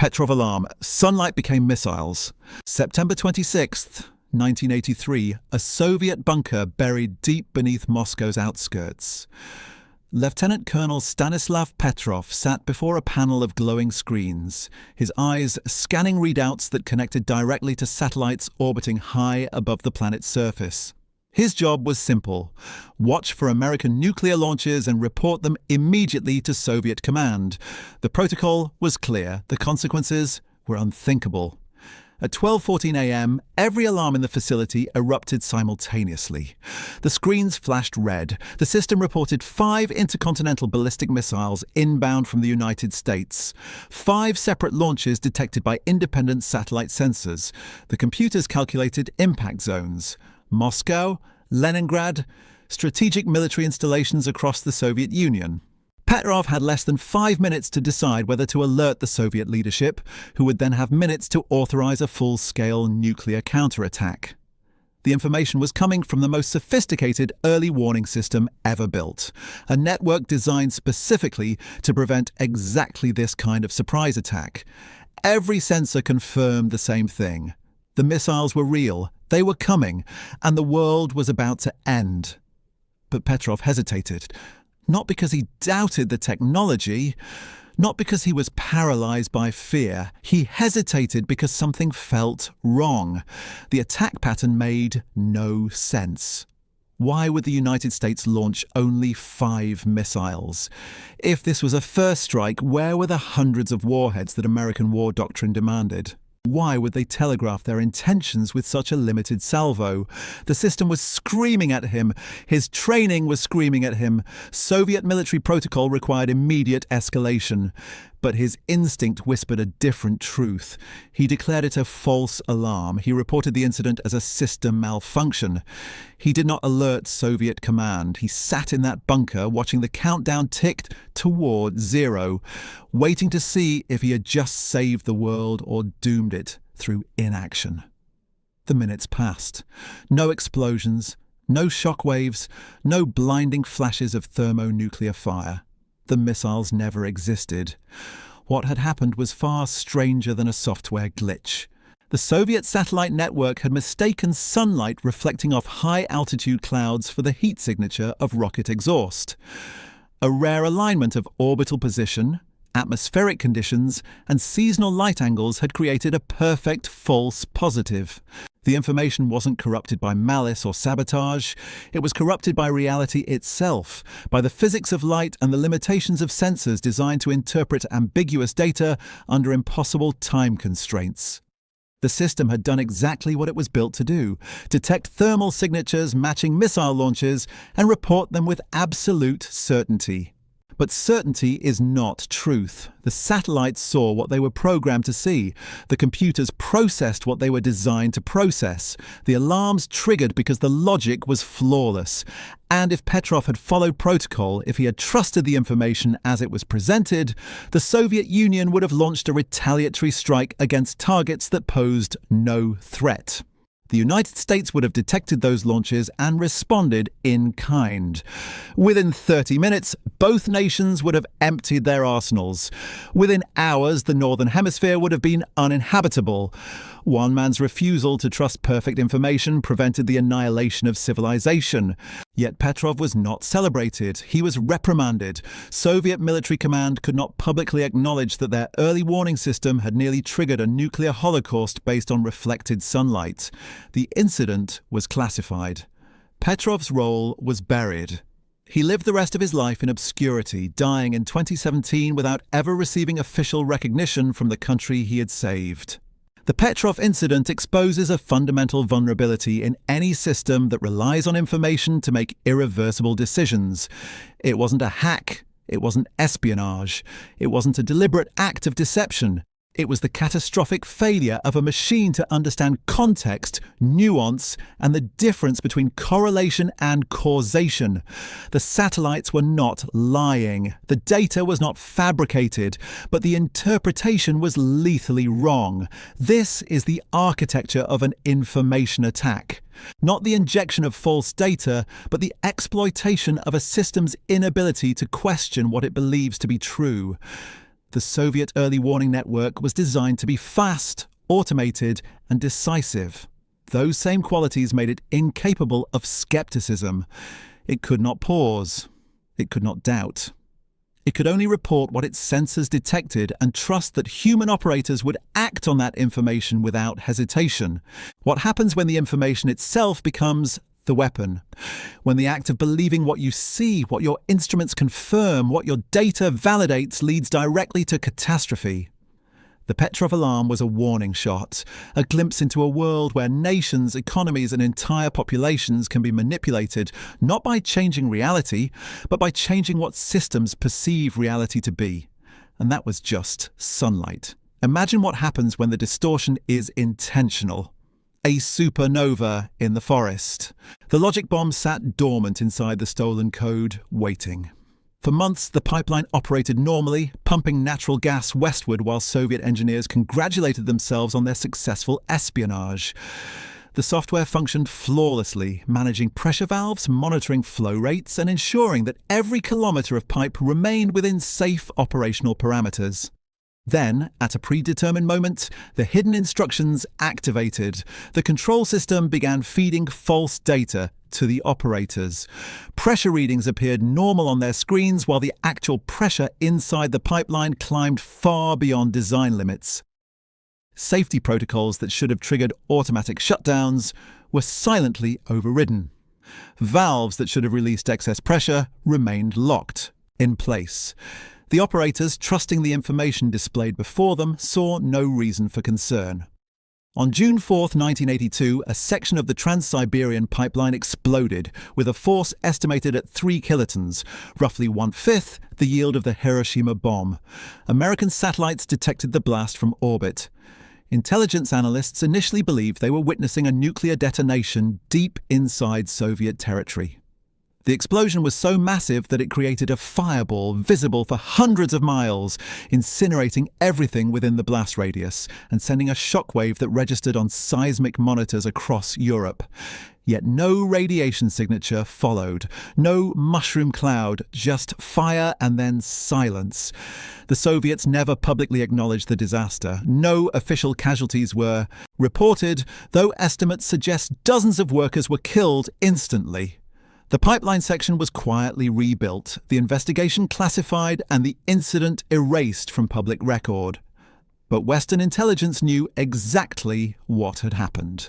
Petrov alarm. Sunlight became missiles. September 26th, 1983, a Soviet bunker buried deep beneath Moscow's outskirts. Lieutenant Colonel Stanislav Petrov sat before a panel of glowing screens, his eyes scanning readouts that connected directly to satellites orbiting high above the planet's surface. His job was simple: watch for American nuclear launches and report them immediately to Soviet command. The protocol was clear. The consequences were unthinkable. At 12:14 a.m., every alarm in the facility erupted simultaneously. The screens flashed red. The system reported 5 intercontinental ballistic missiles inbound from the United States. 5 separate launches detected by independent satellite sensors. The computers calculated impact zones: Moscow, Leningrad, strategic military installations across the Soviet Union. Petrov had less than 5 minutes to decide whether to alert the Soviet leadership, who would then have minutes to authorize a full-scale nuclear counterattack. The information was coming from the most sophisticated early warning system ever built, a network designed specifically to prevent exactly this kind of surprise attack. Every sensor confirmed the same thing. The missiles were real, they were coming, and the world was about to end. But Petrov hesitated. Not because he doubted the technology, not because he was paralyzed by fear. He hesitated because something felt wrong. The attack pattern made no sense. Why would the United States launch only 5 missiles? If this was a first strike, where were the hundreds of warheads that American war doctrine demanded? Why would they telegraph their intentions with such a limited salvo? The system was screaming at him. His training was screaming at him. Soviet military protocol required immediate escalation. But his instinct whispered a different truth. He declared it a false alarm. He reported the incident as a system malfunction. He did not alert Soviet command. He sat in that bunker watching the countdown tick toward 0, waiting to see if he had just saved the world or doomed it through inaction. The minutes passed. No explosions, no shockwaves, no blinding flashes of thermonuclear fire. The missiles never existed. What had happened was far stranger than a software glitch. The Soviet satellite network had mistaken sunlight reflecting off high-altitude clouds for the heat signature of rocket exhaust. A rare alignment of orbital position, atmospheric conditions, and seasonal light angles had created a perfect false positive. The information wasn't corrupted by malice or sabotage. It was corrupted by reality itself, by the physics of light and the limitations of sensors designed to interpret ambiguous data under impossible time constraints. The system had done exactly what it was built to do: detect thermal signatures matching missile launches and report them with absolute certainty. But certainty is not truth. The satellites saw what they were programmed to see. The computers processed what they were designed to process. The alarms triggered because the logic was flawless. And if Petrov had followed protocol, if he had trusted the information as it was presented, the Soviet Union would have launched a retaliatory strike against targets that posed no threat. The United States would have detected those launches and responded in kind. Within 30 minutes, both nations would have emptied their arsenals. Within hours, the Northern Hemisphere would have been uninhabitable. One man's refusal to trust perfect information prevented the annihilation of civilization. Yet Petrov was not celebrated. He was reprimanded. Soviet military command could not publicly acknowledge that their early warning system had nearly triggered a nuclear holocaust based on reflected sunlight. The incident was classified. Petrov's role was buried. He lived the rest of his life in obscurity, dying in 2017 without ever receiving official recognition from the country he had saved. The Petrov incident exposes a fundamental vulnerability in any system that relies on information to make irreversible decisions. It wasn't a hack. It wasn't espionage. It wasn't a deliberate act of deception. It was the catastrophic failure of a machine to understand context, nuance, and the difference between correlation and causation. The satellites were not lying. The data was not fabricated, but the interpretation was lethally wrong. This is the architecture of an information attack. Not the injection of false data, but the exploitation of a system's inability to question what it believes to be true. The Soviet early warning network was designed to be fast, automated, and decisive. Those same qualities made it incapable of skepticism. It could not pause. It could not doubt. It could only report what its sensors detected and trust that human operators would act on that information without hesitation. What happens when the information itself becomes the weapon? When the act of believing what you see, what your instruments confirm, what your data validates leads directly to catastrophe. The Petrov alarm was a warning shot, a glimpse into a world where nations, economies, and entire populations can be manipulated not by changing reality, but by changing what systems perceive reality to be. And that was just sunlight. Imagine what happens when the distortion is intentional. A supernova in the forest. The logic bomb sat dormant inside the stolen code, waiting. For months, the pipeline operated normally, pumping natural gas westward while Soviet engineers congratulated themselves on their successful espionage. The software functioned flawlessly, managing pressure valves, monitoring flow rates, and ensuring that every kilometre of pipe remained within safe operational parameters. Then, at a predetermined moment, the hidden instructions activated. The control system began feeding false data to the operators. Pressure readings appeared normal on their screens while the actual pressure inside the pipeline climbed far beyond design limits. Safety protocols that should have triggered automatic shutdowns were silently overridden. Valves that should have released excess pressure remained locked in place. The operators, trusting the information displayed before them, saw no reason for concern. On June 4, 1982, a section of the Trans-Siberian pipeline exploded, with a force estimated at 3 kilotons, roughly 1/5 the yield of the Hiroshima bomb. American satellites detected the blast from orbit. Intelligence analysts initially believed they were witnessing a nuclear detonation deep inside Soviet territory. The explosion was so massive that it created a fireball visible for hundreds of miles, incinerating everything within the blast radius and sending a shockwave that registered on seismic monitors across Europe. Yet no radiation signature followed, no mushroom cloud, just fire and then silence. The Soviets never publicly acknowledged the disaster. No official casualties were reported, though estimates suggest dozens of workers were killed instantly. The pipeline section was quietly rebuilt, the investigation classified, and the incident erased from public record. But Western intelligence knew exactly what had happened.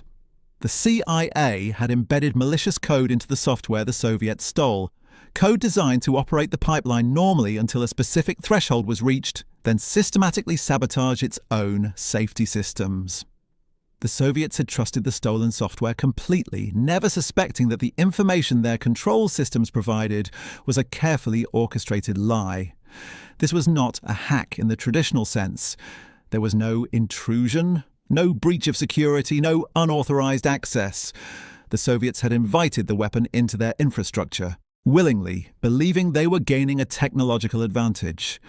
The CIA had embedded malicious code into the software the Soviets stole, code designed to operate the pipeline normally until a specific threshold was reached, then systematically sabotage its own safety systems. The Soviets had trusted the stolen software completely, never suspecting that the information their control systems provided was a carefully orchestrated lie. This was not a hack in the traditional sense. There was no intrusion, no breach of security, no unauthorized access. The Soviets had invited the weapon into their infrastructure, willingly, believing they were gaining a technological advantage.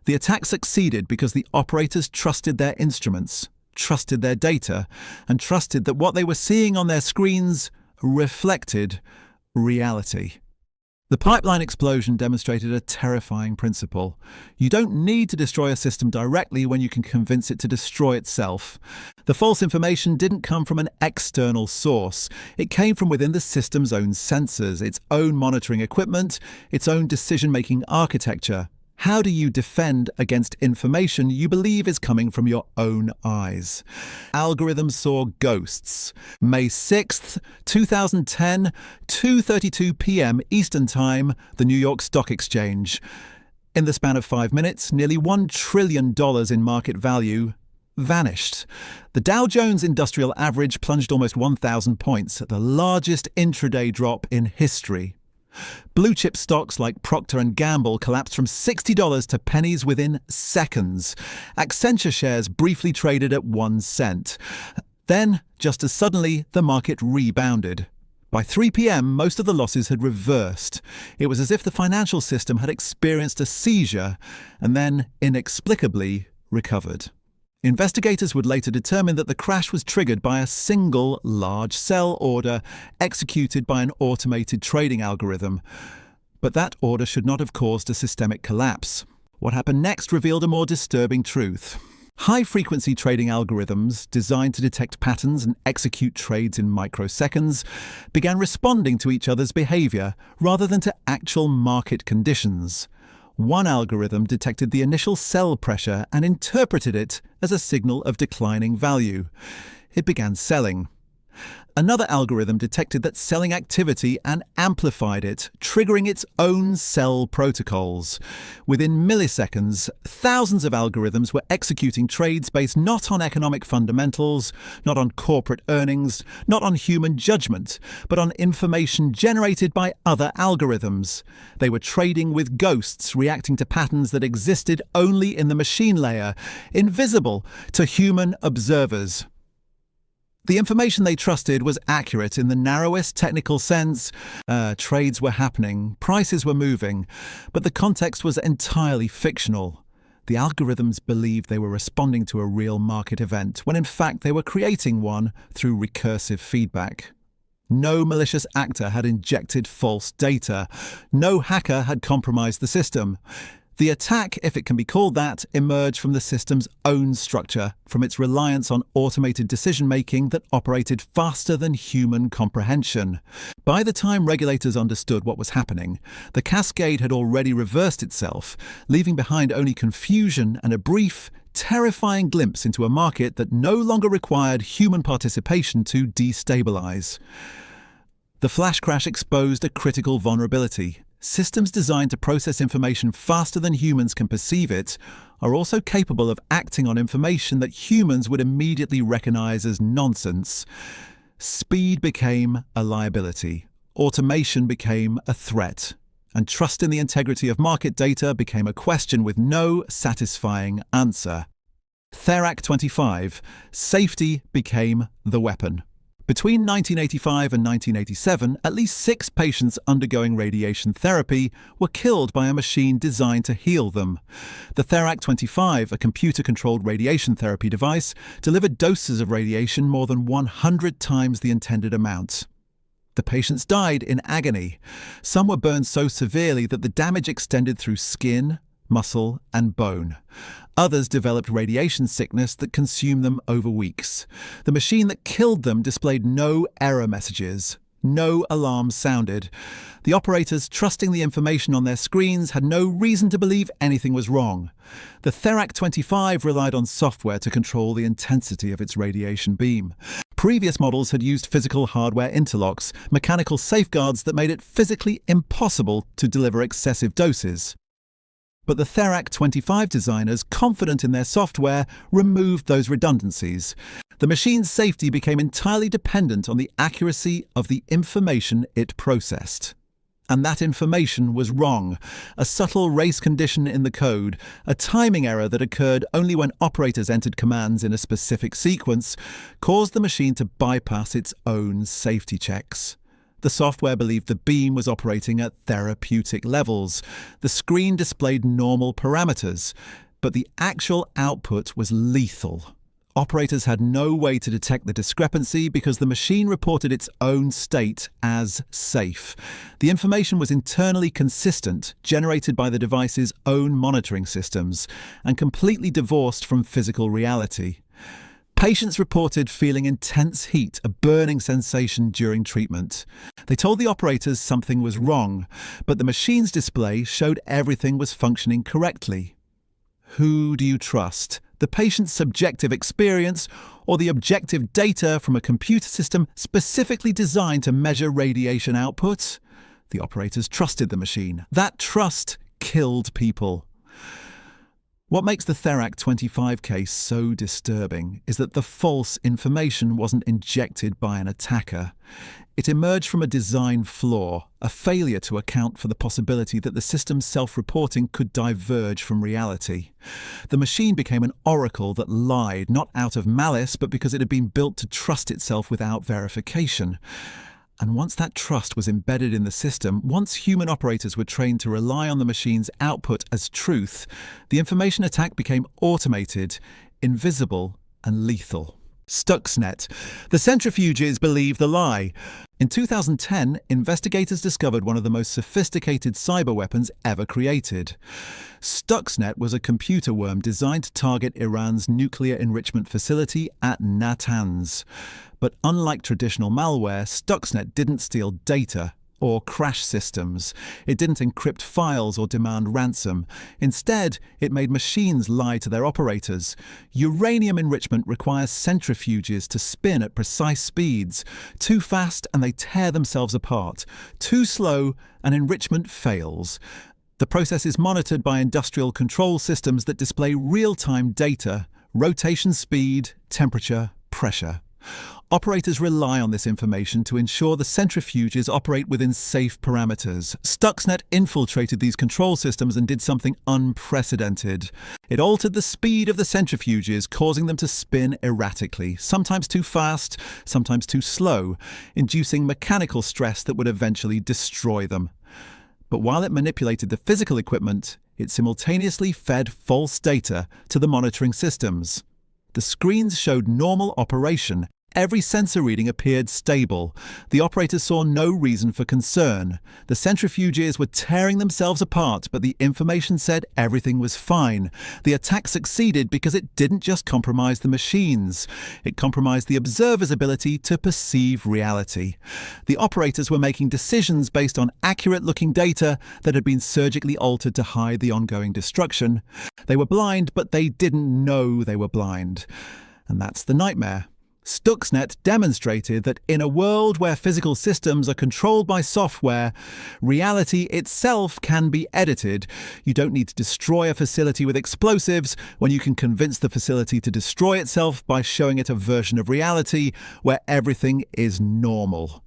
The attack succeeded because the operators trusted their instruments, trusted their data, and trusted that what they were seeing on their screens reflected reality. The pipeline explosion demonstrated a terrifying principle. You don't need to destroy a system directly when you can convince it to destroy itself. The false information didn't come from an external source. It came from within the system's own sensors, its own monitoring equipment, its own decision-making architecture. How do you defend against information you believe is coming from your own eyes? Algorithms saw ghosts. May 6th, 2010, 2:32 p.m. Eastern Time, the New York Stock Exchange. In the span of 5 minutes, nearly $1 trillion in market value vanished. The Dow Jones Industrial Average plunged almost 1,000 points, the largest intraday drop in history. Blue-chip stocks like Procter & Gamble collapsed from $60 to pennies within seconds. Accenture shares briefly traded at 1 cent. Then, just as suddenly, the market rebounded. By 3 p.m., most of the losses had reversed. It was as if the financial system had experienced a seizure and then, inexplicably, recovered. Investigators would later determine that the crash was triggered by a single large sell order executed by an automated trading algorithm. But that order should not have caused a systemic collapse. What happened next revealed a more disturbing truth. High-frequency trading algorithms, designed to detect patterns and execute trades in microseconds, began responding to each other's behavior rather than to actual market conditions. One algorithm detected the initial sell pressure and interpreted it as a signal of declining value. It began selling. Another algorithm detected that selling activity and amplified it, triggering its own sell protocols. Within milliseconds, thousands of algorithms were executing trades based not on economic fundamentals, not on corporate earnings, not on human judgment, but on information generated by other algorithms. They were trading with ghosts, reacting to patterns that existed only in the machine layer, invisible to human observers. The information they trusted was accurate in the narrowest technical sense. Trades were happening, prices were moving, but the context was entirely fictional. The algorithms believed they were responding to a real market event, when in fact they were creating one through recursive feedback. No malicious actor had injected false data. No hacker had compromised the system. The attack, if it can be called that, emerged from the system's own structure, from its reliance on automated decision-making that operated faster than human comprehension. By the time regulators understood what was happening, the cascade had already reversed itself, leaving behind only confusion and a brief, terrifying glimpse into a market that no longer required human participation to destabilize. The flash crash exposed a critical vulnerability. Systems designed to process information faster than humans can perceive it are also capable of acting on information that humans would immediately recognize as nonsense. Speed became a liability, automation became a threat, and trust in the integrity of market data became a question with no satisfying answer. Therac 25, safety became the weapon. Between 1985 and 1987, at least 6 patients undergoing radiation therapy were killed by a machine designed to heal them. The Therac 25, a computer-controlled radiation therapy device, delivered doses of radiation more than 100 times the intended amount. The patients died in agony. Some were burned so severely that the damage extended through skin, muscle, and bone. Others developed radiation sickness that consumed them over weeks. The machine that killed them displayed no error messages. No alarms sounded. The operators, trusting the information on their screens, had no reason to believe anything was wrong. The Therac 25 relied on software to control the intensity of its radiation beam. Previous models had used physical hardware interlocks, mechanical safeguards that made it physically impossible to deliver excessive doses. But the Therac 25 designers, confident in their software, removed those redundancies. The machine's safety became entirely dependent on the accuracy of the information it processed. And that information was wrong. A subtle race condition in the code, a timing error that occurred only when operators entered commands in a specific sequence, caused the machine to bypass its own safety checks. The software believed the beam was operating at therapeutic levels. The screen displayed normal parameters, but the actual output was lethal. Operators had no way to detect the discrepancy because the machine reported its own state as safe. The information was internally consistent, generated by the device's own monitoring systems, and completely divorced from physical reality. Patients reported feeling intense heat, a burning sensation during treatment. They told the operators something was wrong, but the machine's display showed everything was functioning correctly. Who do you trust? The patient's subjective experience or the objective data from a computer system specifically designed to measure radiation output? The operators trusted the machine. That trust killed people. What makes the Therac 25 case so disturbing is that the false information wasn't injected by an attacker. It emerged from a design flaw, a failure to account for the possibility that the system's self-reporting could diverge from reality. The machine became an oracle that lied, not out of malice, but because it had been built to trust itself without verification. And once that trust was embedded in the system, once human operators were trained to rely on the machine's output as truth, the information attack became automated, invisible, and lethal. Stuxnet. The centrifuges believe the lie. In 2010, investigators discovered one of the most sophisticated cyber weapons ever created. Stuxnet was a computer worm designed to target Iran's nuclear enrichment facility at Natanz. But unlike traditional malware, Stuxnet didn't steal data or crash systems. It didn't encrypt files or demand ransom. Instead, it made machines lie to their operators. Uranium enrichment requires centrifuges to spin at precise speeds. Too fast and they tear themselves apart. Too slow and enrichment fails. The process is monitored by industrial control systems that display real-time data, rotation speed, temperature, pressure. Operators rely on this information to ensure the centrifuges operate within safe parameters. Stuxnet infiltrated these control systems and did something unprecedented. It altered the speed of the centrifuges, causing them to spin erratically, sometimes too fast, sometimes too slow, inducing mechanical stress that would eventually destroy them. But while it manipulated the physical equipment, it simultaneously fed false data to the monitoring systems. The screens showed normal operation. Every sensor reading appeared stable. The operators saw no reason for concern. The centrifuges were tearing themselves apart, but the information said everything was fine. The attack succeeded because it didn't just compromise the machines. It compromised the observer's ability to perceive reality. The operators were making decisions based on accurate-looking data that had been surgically altered to hide the ongoing destruction. They were blind, but they didn't know they were blind. And that's the nightmare. Stuxnet demonstrated that in a world where physical systems are controlled by software, reality itself can be edited. You don't need to destroy a facility with explosives when you can convince the facility to destroy itself by showing it a version of reality where everything is normal.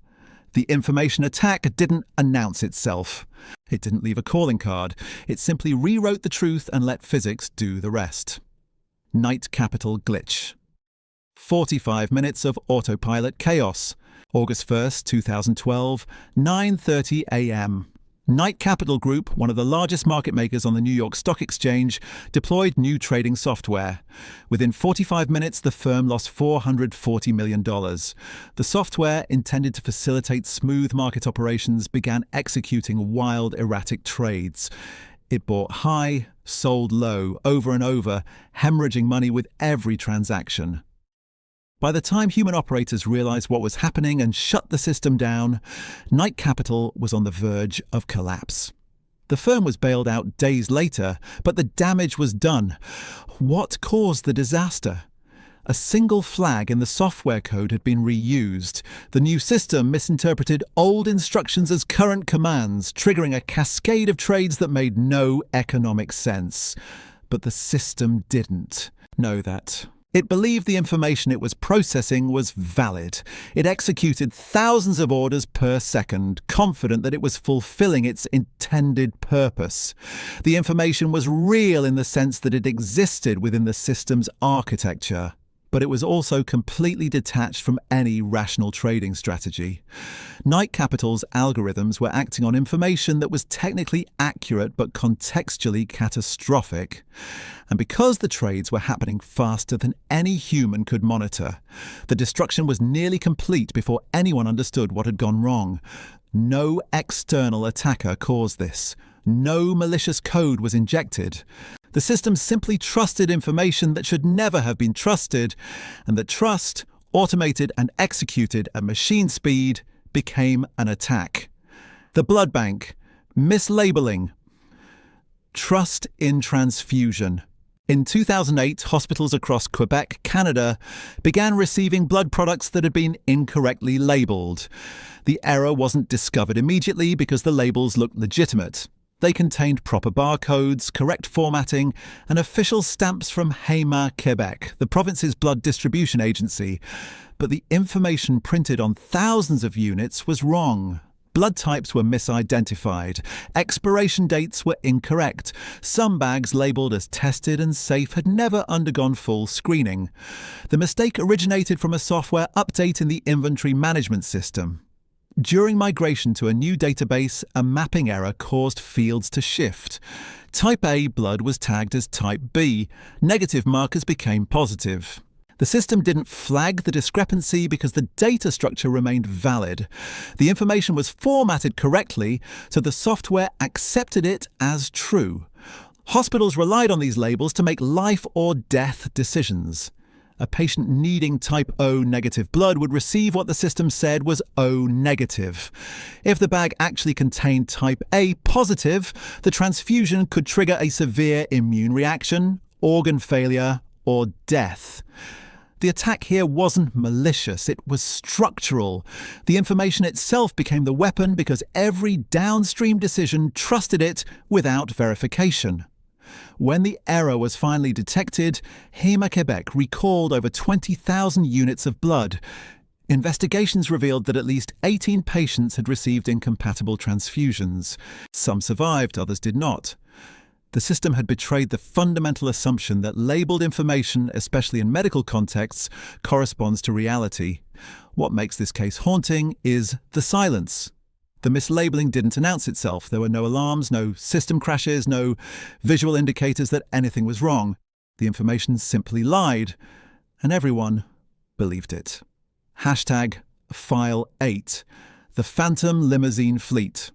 The information attack didn't announce itself. It didn't leave a calling card. It simply rewrote the truth and let physics do the rest. Night Capital glitch. 45 minutes of autopilot chaos. August 1st, 2012, 9:30 a.m. Knight Capital Group, one of the largest market makers on the New York Stock Exchange, deployed new trading software. Within 45 minutes, the firm lost $440 million. The software, intended to facilitate smooth market operations, began executing wild, erratic trades. It bought high, sold low, over and over, hemorrhaging money with every transaction. By the time human operators realized what was happening and shut the system down, Knight Capital was on the verge of collapse. The firm was bailed out days later, but the damage was done. What caused the disaster? A single flag in the software code had been reused. The new system misinterpreted old instructions as current commands, triggering a cascade of trades that made no economic sense. But the system didn't know that. It believed the information it was processing was valid. It executed thousands of orders per second, confident that it was fulfilling its intended purpose. The information was real in the sense that it existed within the system's architecture, but it was also completely detached from any rational trading strategy. Knight Capital's algorithms were acting on information that was technically accurate but contextually catastrophic. And because the trades were happening faster than any human could monitor, the destruction was nearly complete before anyone understood what had gone wrong. No external attacker caused this. No malicious code was injected. The system simply trusted information that should never have been trusted, and the trust, automated and executed at machine speed, became an attack. The blood bank, mislabeling, trust in transfusion. In 2008, hospitals across Quebec, Canada, began receiving blood products that had been incorrectly labelled. The error wasn't discovered immediately because the labels looked legitimate. They contained proper barcodes, correct formatting, and official stamps from HEMA, Quebec, the province's blood distribution agency. But the information printed on thousands of units was wrong. Blood types were misidentified. Expiration dates were incorrect. Some bags labelled as tested and safe had never undergone full screening. The mistake originated from a software update in the inventory management system. During migration to a new database, a mapping error caused fields to shift. Type A blood was tagged as Type B. Negative markers became positive. The system didn't flag the discrepancy because the data structure remained valid. The information was formatted correctly, so the software accepted it as true. Hospitals relied on these labels to make life or death decisions. A patient needing type O negative blood would receive what the system said was O negative. If the bag actually contained type A positive, the transfusion could trigger a severe immune reaction, organ failure, or death. The attack here wasn't malicious, it was structural. The information itself became the weapon because every downstream decision trusted it without verification. When the error was finally detected, Héma-Québec recalled over 20,000 units of blood. Investigations revealed that at least 18 patients had received incompatible transfusions. Some survived, others did not. The system had betrayed the fundamental assumption that labelled information, especially in medical contexts, corresponds to reality. What makes this case haunting is the silence. The mislabeling didn't announce itself. There were no alarms, no system crashes, no visual indicators that anything was wrong. The information simply lied, and everyone believed it. File 8. The Phantom Limousine Fleet.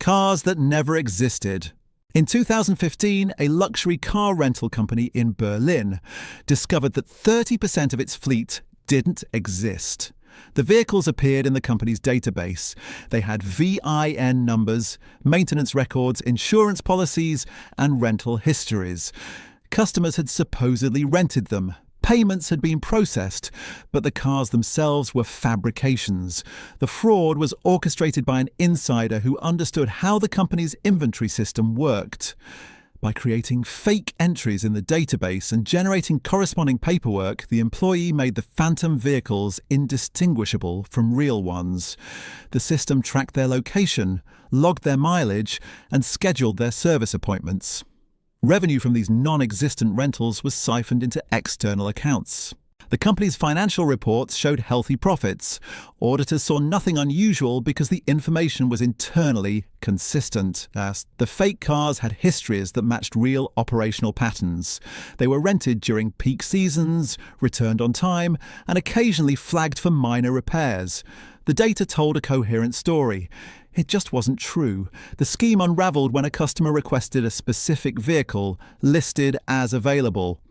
Cars that never existed. In 2015, a luxury car rental company in Berlin discovered that 30% of its fleet didn't exist. The vehicles appeared in the company's database. They had VIN numbers, maintenance records, insurance policies, and rental histories. Customers had supposedly rented them. Payments had been processed, but the cars themselves were fabrications. The fraud was orchestrated by an insider who understood how the company's inventory system worked. By creating fake entries in the database and generating corresponding paperwork, the employee made the phantom vehicles indistinguishable from real ones. The system tracked their location, logged their mileage, and scheduled their service appointments. Revenue from these non-existent rentals was siphoned into external accounts. The company's financial reports showed healthy profits. Auditors saw nothing unusual because the information was internally consistent. The fake cars had histories that matched real operational patterns. They were rented during peak seasons, returned on time, and occasionally flagged for minor repairs. The data told a coherent story. It just wasn't true. The scheme unraveled when a customer requested a specific vehicle listed as available.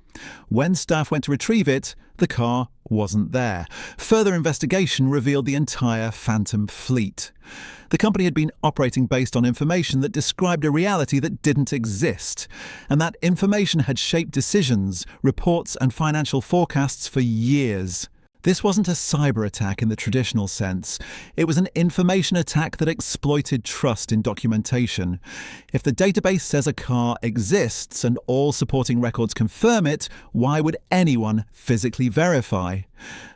When staff went to retrieve it, the car wasn't there. Further investigation revealed the entire phantom fleet. The company had been operating based on information that described a reality that didn't exist, and that information had shaped decisions, reports, and financial forecasts for years. This wasn't a cyber attack in the traditional sense. It was an information attack that exploited trust in documentation. If the database says a car exists and all supporting records confirm it, why would anyone physically verify?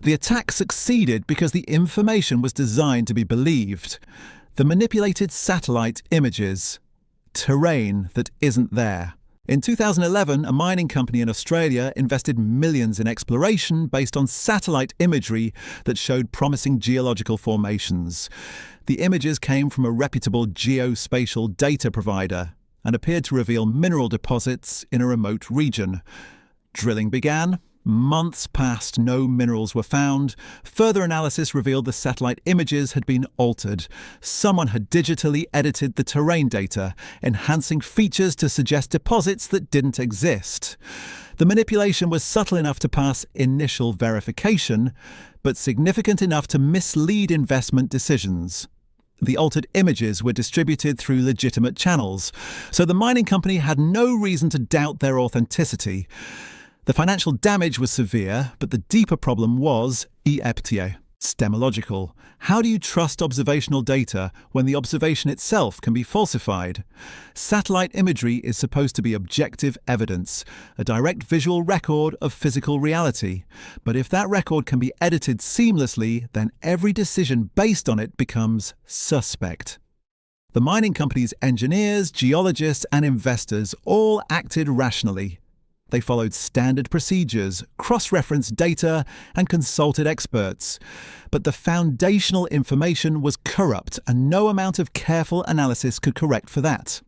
The attack succeeded because the information was designed to be believed. The manipulated satellite images. Terrain that isn't there. In 2011, a mining company in Australia invested millions in exploration based on satellite imagery that showed promising geological formations. The images came from a reputable geospatial data provider and appeared to reveal mineral deposits in a remote region. Drilling began. Months passed, no minerals were found. Further analysis revealed the satellite images had been altered. Someone had digitally edited the terrain data, enhancing features to suggest deposits that didn't exist. The manipulation was subtle enough to pass initial verification, but significant enough to mislead investment decisions. The altered images were distributed through legitimate channels, so the mining company had no reason to doubt their authenticity. The financial damage was severe, but the deeper problem was stemological. How do you trust observational data when the observation itself can be falsified? Satellite imagery is supposed to be objective evidence, a direct visual record of physical reality. But if that record can be edited seamlessly, then every decision based on it becomes suspect. The mining company's engineers, geologists, and investors all acted rationally. They followed standard procedures, cross-referenced data, and consulted experts. But the foundational information was corrupt, and no amount of careful analysis could correct for that.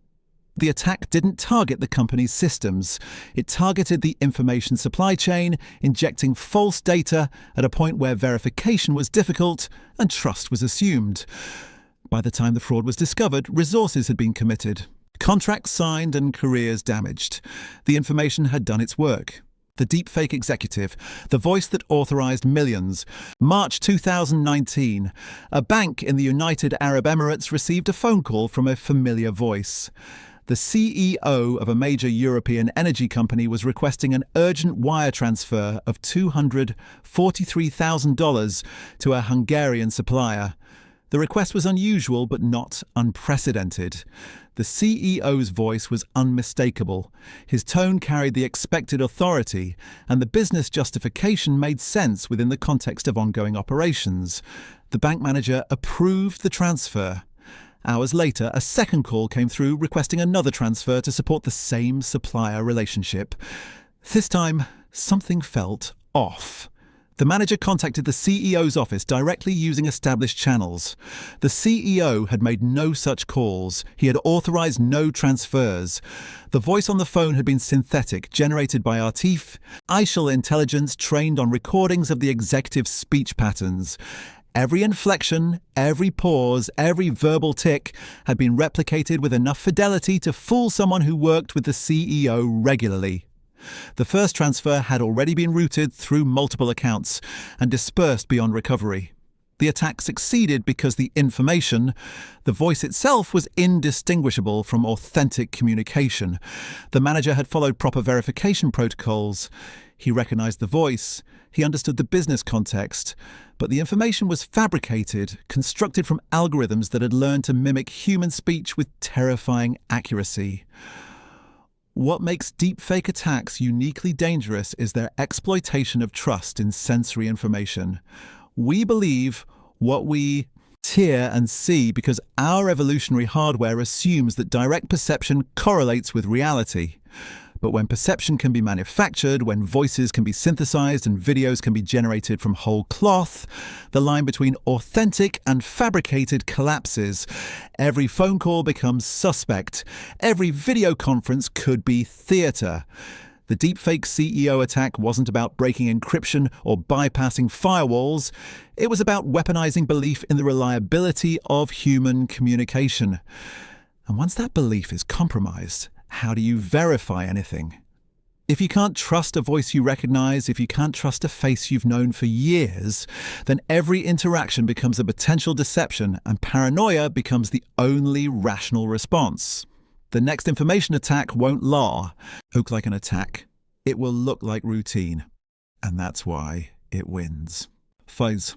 The attack didn't target the company's systems. It targeted the information supply chain, injecting false data at a point where verification was difficult and trust was assumed. By the time the fraud was discovered, resources had been committed, contracts signed and careers damaged. The information had done its work. The deepfake executive, the voice that authorized millions. March 2019, a bank in the United Arab Emirates received a phone call from a familiar voice. The CEO of a major European energy company was requesting an urgent wire transfer of $243,000 to a Hungarian supplier. The request was unusual but not unprecedented. The CEO's voice was unmistakable. His tone carried the expected authority, and the business justification made sense within the context of ongoing operations. The bank manager approved the transfer. Hours later, a second call came through requesting another transfer to support the same supplier relationship. This time, something felt off. The manager contacted the CEO's office directly using established channels. The CEO had made no such calls. He had authorized no transfers. The voice on the phone had been synthetic, generated by artificial intelligence trained on recordings of the executive's speech patterns. Every inflection, every pause, every verbal tick had been replicated with enough fidelity to fool someone who worked with the CEO regularly. The first transfer had already been routed through multiple accounts and dispersed beyond recovery. The attack succeeded because the information, the voice itself, was indistinguishable from authentic communication. The manager had followed proper verification protocols. He recognized the voice. He understood the business context. But the information was fabricated, constructed from algorithms that had learned to mimic human speech with terrifying accuracy. What makes deepfake attacks uniquely dangerous is their exploitation of trust in sensory information. We believe what we hear and see because our evolutionary hardware assumes that direct perception correlates with reality. But when perception can be manufactured, when voices can be synthesized and videos can be generated from whole cloth, the line between authentic and fabricated collapses. Every phone call becomes suspect. Every video conference could be theater. The deepfake CEO attack wasn't about breaking encryption or bypassing firewalls. It was about weaponizing belief in the reliability of human communication. And once that belief is compromised, how do you verify anything? If you can't trust a voice you recognize, if you can't trust a face you've known for years, then every interaction becomes a potential deception and paranoia becomes the only rational response. The next information attack won't look like an attack. It will look like routine. And that's why it wins. Fuzz.